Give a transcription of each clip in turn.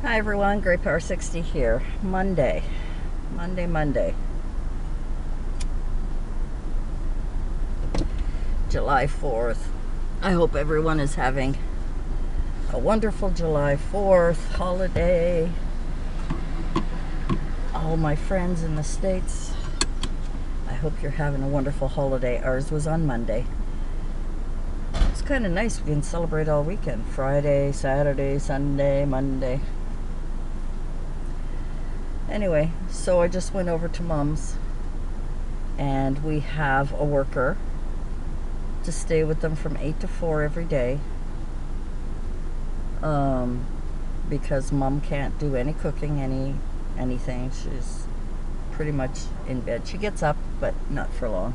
Hi everyone, Great Power 60 here. Monday. July 4th. I hope everyone is having a wonderful July 4th holiday. All my friends in the States, I hope you're having a wonderful holiday. Ours was on Monday. It's kind of nice. We can celebrate all weekend. Friday, Saturday, Sunday, Monday. Anyway, so I just went over to Mom's, and we have a worker to stay with them from 8 to 4 every day, because Mom can't do any cooking, anything. She's pretty much in bed. She gets up, but not for long.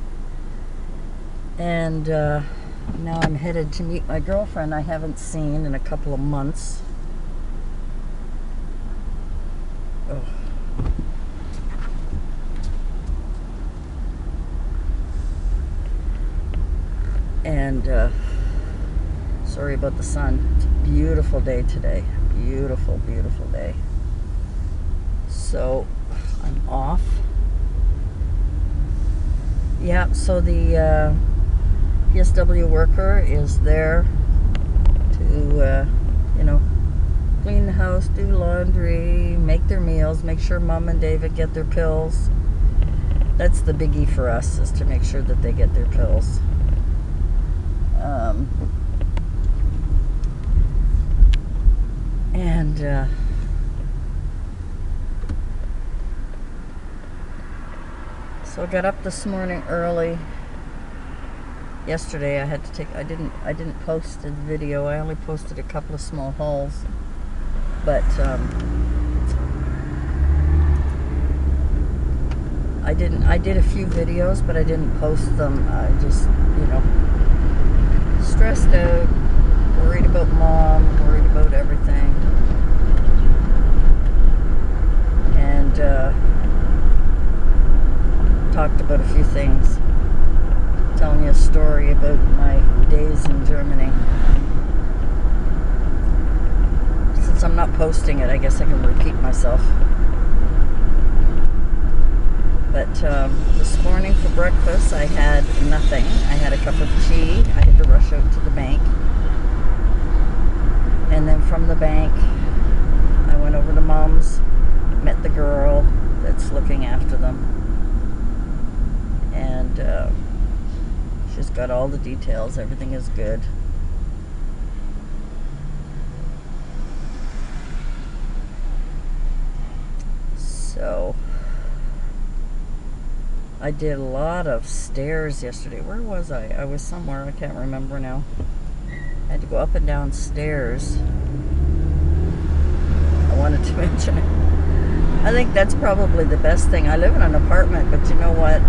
And now I'm headed to meet my girlfriend I haven't seen in a couple of months. Oh. And sorry about the sun. It's a beautiful day today. Beautiful, beautiful day. So I'm off. Yeah, so the PSW worker is there to, clean the house, do laundry, make their meals, make sure Mom and David get their pills. That's the biggie for us, is to make sure that they get their pills. So I got up this morning early. Yesterday I didn't post a video. I only posted a couple of small hauls. But I did a few videos, but I didn't post them. I just, stressed out, worried about Mom, worried about everything. And talked about a few things. Telling you a story about my days in Germany. Since I'm not posting it, I guess I can repeat myself. But this morning for breakfast, I had nothing. I had a cup of tea. I had to rush out to the bank. And then from the bank, I went over to Mom's, met the girl that's looking after them. And she's got all the details. Everything is good. So I did a lot of stairs yesterday. Where was I? I was somewhere. I can't remember now. I had to go up and down stairs. I wanted to mention it. I think that's probably the best thing. I live in an apartment, but you know what?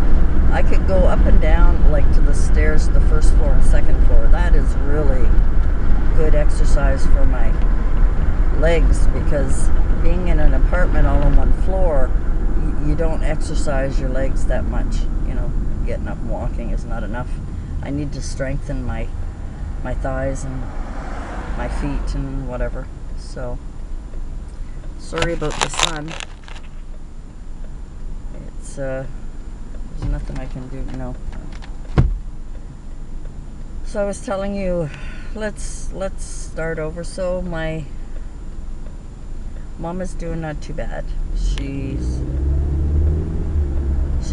I could go up and down, like, to the stairs, the first floor and second floor. That is really good exercise for my legs, because being in an apartment all on one floor, you don't exercise your legs that much. Getting up and walking is not enough. I need to strengthen my thighs and my feet and whatever. So sorry about the sun. It's there's nothing I can do, So I was telling you, let's start over. So my Mom is doing not too bad. She's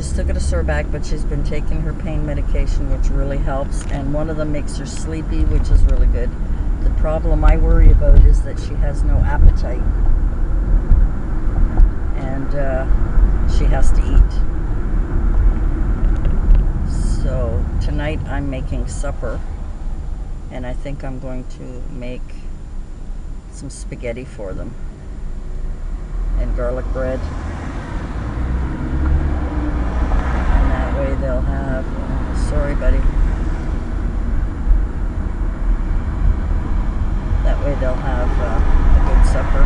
still got a sore back, but she's been taking her pain medication, which really helps. And one of them makes her sleepy, which is really good. The problem I worry about is that she has no appetite, and she has to eat. So tonight I'm making supper, and I think I'm going to make some spaghetti for them and garlic bread. And that way they'll have, sorry buddy, that way they'll have a good supper.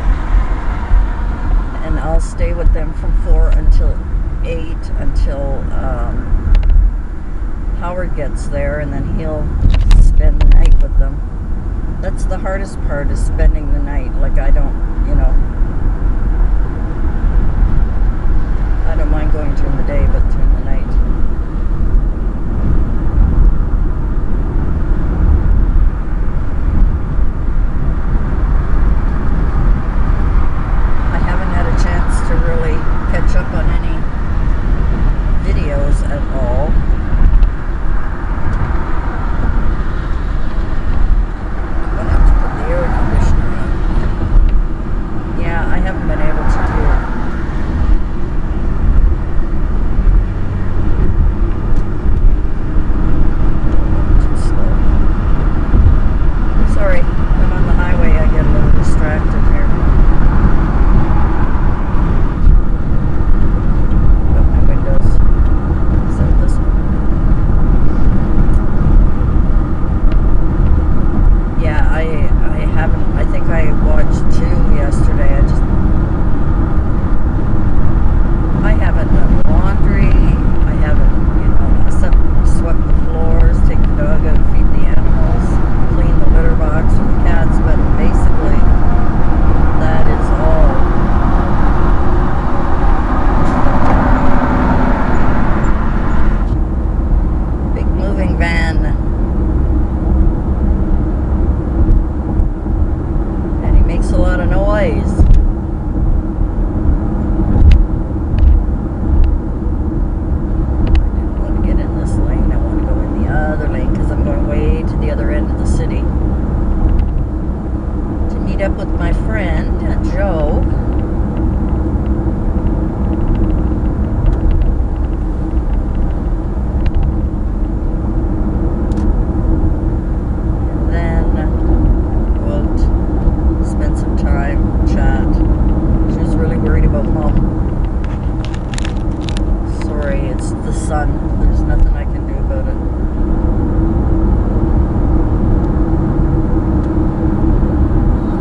And I'll stay with them from 4 until 8, until Howard gets there, and then he'll spend the night with them. That's the hardest part, is spending the night. Like, I don't, friend, Joe. Then we'll spend some time, chat. She was really worried about Mom. Sorry, it's the sun. There's nothing I can do about it.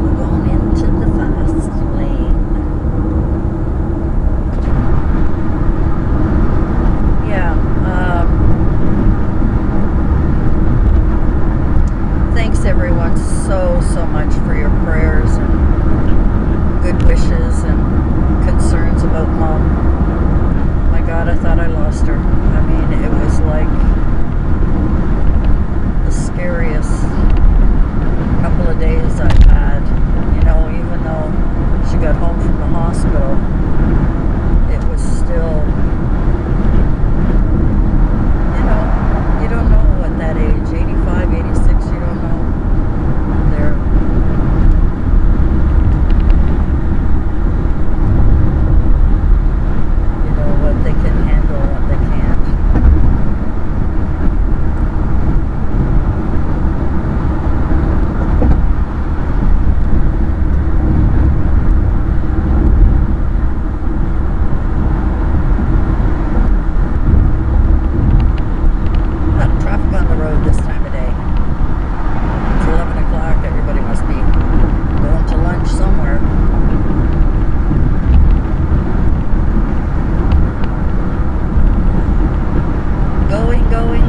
We're going into the fast lane. Yeah, thanks everyone so much for your prayers and good wishes and concerns about Mom. My God, I thought I lost her. I mean, it was like the scariest couple of days I've had. You know, even though she got home from the hospital, it was still, you know, you don't know at that age, 85, 86, you don't know. They're what they can handle, what they can't. Not traffic on the road this time of day. It's 11 o'clock, everybody must be going to lunch somewhere. Going. Going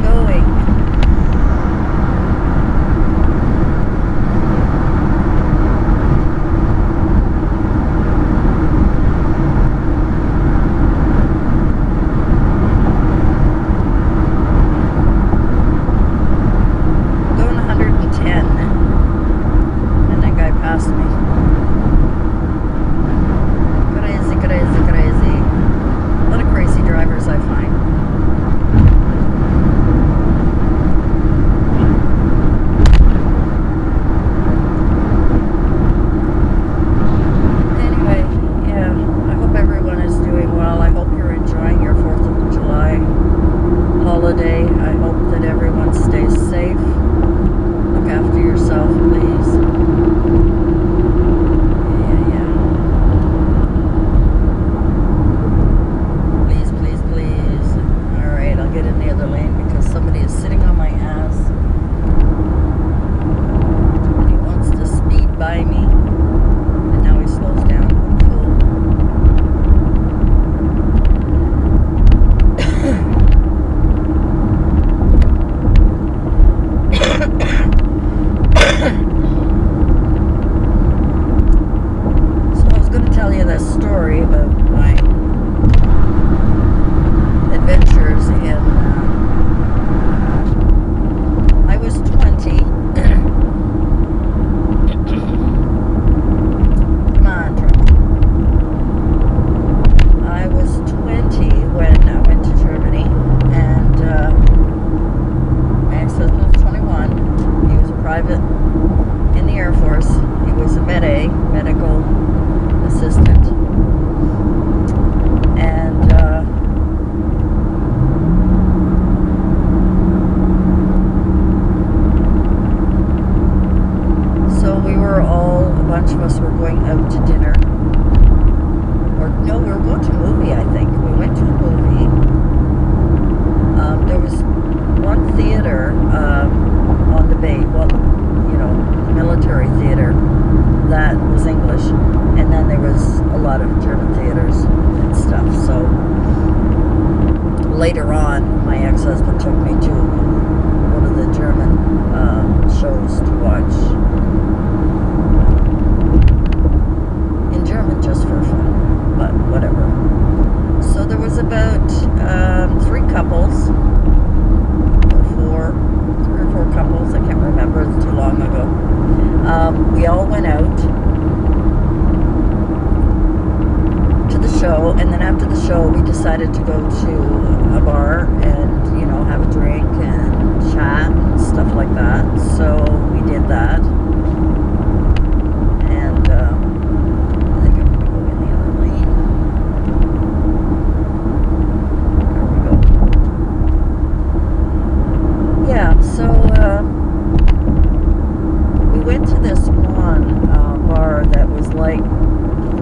110. And that guy passed me. Crazy. A lot of crazy drivers I find. Anyway, yeah, I hope everyone is doing well. I hope you're enjoying your 4th of July holiday. I hope that everyone stays safe. Look after yourself, please. Yeah. Please. Alright, I'll get in the other lane because somebody is sitting on my ass. And he wants to speed by me. And now he slows down. Cool. So I was going to tell you that story about my adventures in I was 20. Come on, truck. I was 20 when I went to Germany, and my ex-husband was 21. He was a private in the Air Force. He was a medical assistant. And so we were all, a bunch of us were going out to dinner. Or no, we were going to a movie, I think. We went to a movie. There was one theater on the bay, well, you know, the military theater that was English. And then there was a lot of German theaters and stuff. So later on, my ex-husband took me to one of the German shows to watch in German just for fun, but whatever. So there was about 3 couples, or 3 or 4 couples, I can't remember, it's too long ago. We all went out to the show, and then after the show we decided to go to a bar and, you know, have a drink and chat and stuff like that. So we did that, and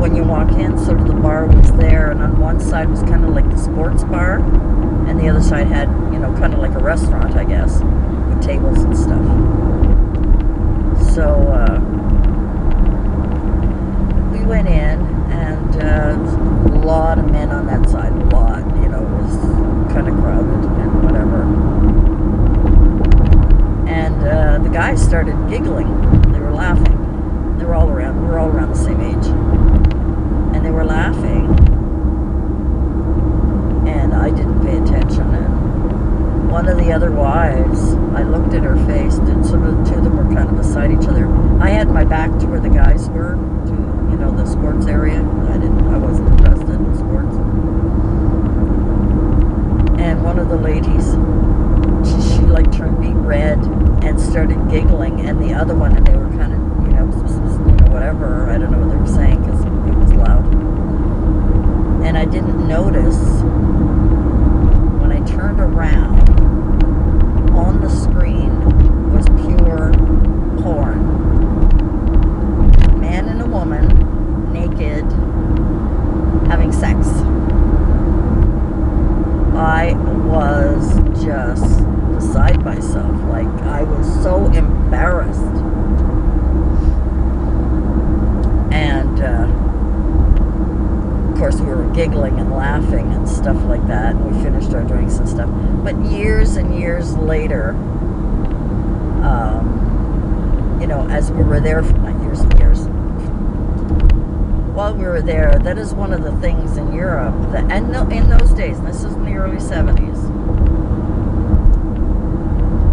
when you walk in, sort of the bar was there, and on one side was kind of like the sports bar, and the other side had, kind of like a restaurant, I guess, with tables and stuff. So we went in, and a lot of men on that side, a lot, it was kind of crowded and whatever. And the guys started giggling. They were laughing. We were all around the same age. And they were laughing. And I didn't pay attention. And one of the other wives, I looked at her face, and sort of the two of them were kind of beside each other. I had my back to where the guys were, to, the sports area. I wasn't interested in sports. And one of the ladies, she like turned beet red and started giggling, and the other one, and they were kind of, whatever, I don't know what they were saying because it was loud. And I didn't notice when I turned around, on the screen was pure porn. A man and a woman, naked, having sex. I was just beside myself. Like, I was so embarrassed. And of course we were giggling and laughing and stuff like that, and we finished our drinks and stuff. But years and years later, as we were there, not years and years, while we were there, that is one of the things in Europe that, and in those days, and this is in the early 70s,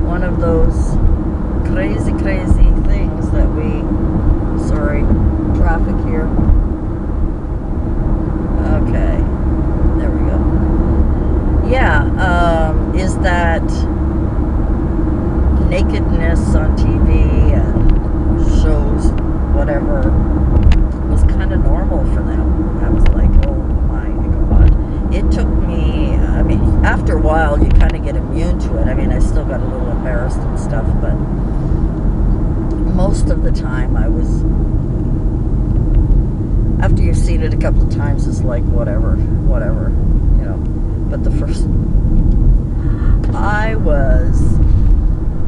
one of those crazy things that traffic here. Okay, there we go. Yeah, is that nakedness on TV and shows, whatever, was kind of normal for them. I was like, oh my God. It took me, after a while you kind of get immune to it. I still got a little embarrassed and stuff, but most of the time I was, after you've seen it a couple of times, it's like whatever, but the first, I was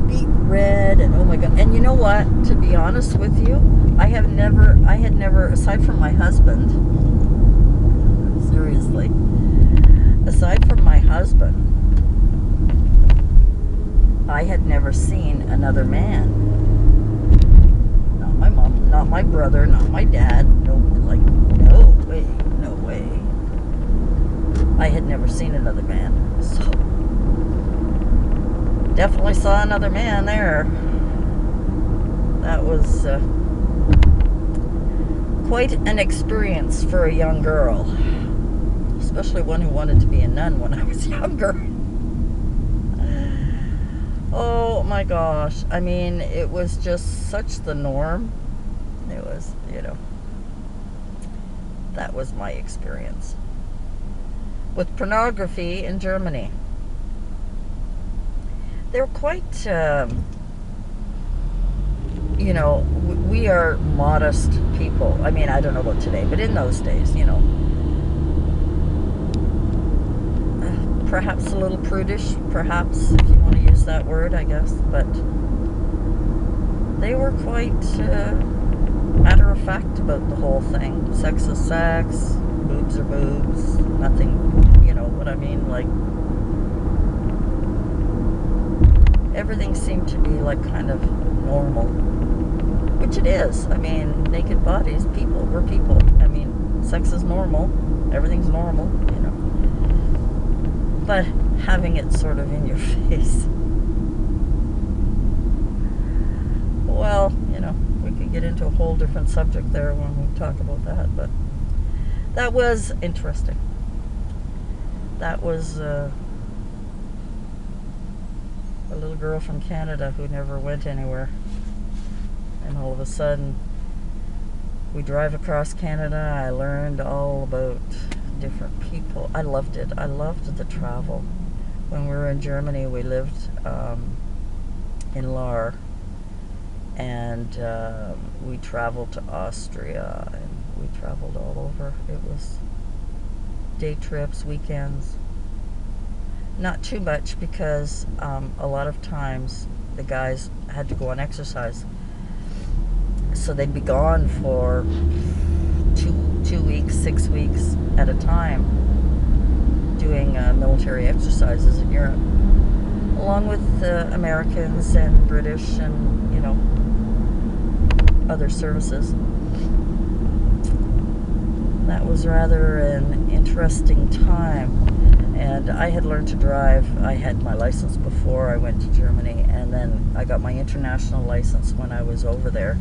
beet red, and oh my God. And you know what, to be honest with you, I had never, aside from my husband, seriously, aside from my husband, I had never seen another man. Not my mom, not my brother, not my dad. No way. I had never seen another man. So, definitely saw another man there. That was quite an experience for a young girl. Especially one who wanted to be a nun when I was younger. Oh my gosh. It was just such the norm. It was, that was my experience with pornography in Germany. They're quite, we are modest people. I don't know about today, but in those days, perhaps a little prudish, perhaps, if you want to use that word, I guess, but they were quite matter of fact about the whole thing. Sex is sex, boobs are boobs, nothing, what I mean, like, everything seemed to be like kind of normal, which it is. Naked bodies, we're people. Sex is normal, everything's normal, but having it sort of in your face, well, we could get into a whole different subject there when we talk about that, but that was interesting. That was a little girl from Canada who never went anywhere, and all of a sudden we drive across Canada. I learned all about different people. I loved it. I loved the travel. When we were in Germany, we lived in Lahr, and we traveled to Austria and We traveled all over. It was day trips, weekends. Not too much because a lot of times the guys had to go on exercise. So they'd be gone for 2 weeks, 6 weeks at a time doing military exercises in Europe, along with Americans and British and, you know, other services. That was rather an interesting time. And I had learned to drive. I had my license before I went to Germany, and then I got my international license when I was over there.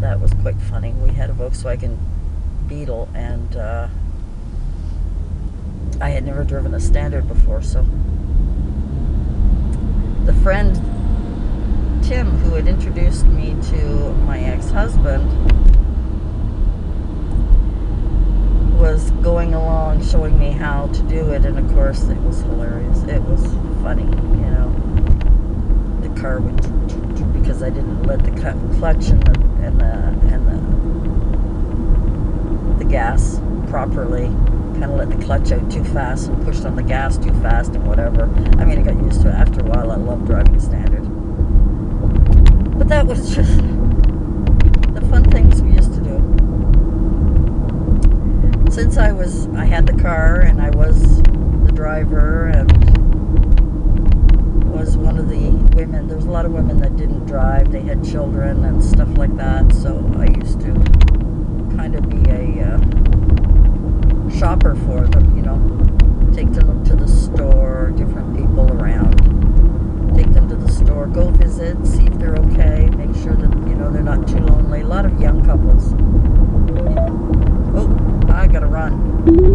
That was quite funny. We had a Volkswagen Beetle, and I had never driven a Standard before, so the friend Tim, who had introduced me to my ex-husband, was going along showing me how to do it, and of course it was hilarious. It was funny, you know. The car would, because I didn't let the clutch and the gas properly, kind of let the clutch out too fast and pushed on the gas too fast and whatever. I mean, I got used to it. After a while, I loved driving a Standard. But that was just the fun things we used to do. Since I had the car and I was the driver and was one of the women, there was a lot of women that didn't drive, they had children and stuff like that, so I used to kind of be a shopper for them, you know, take them to the store, different people around, take them to the store, go visit, see if they're okay, make sure that, you know, they're not too lonely. A lot of young couples. Oh, I gotta run.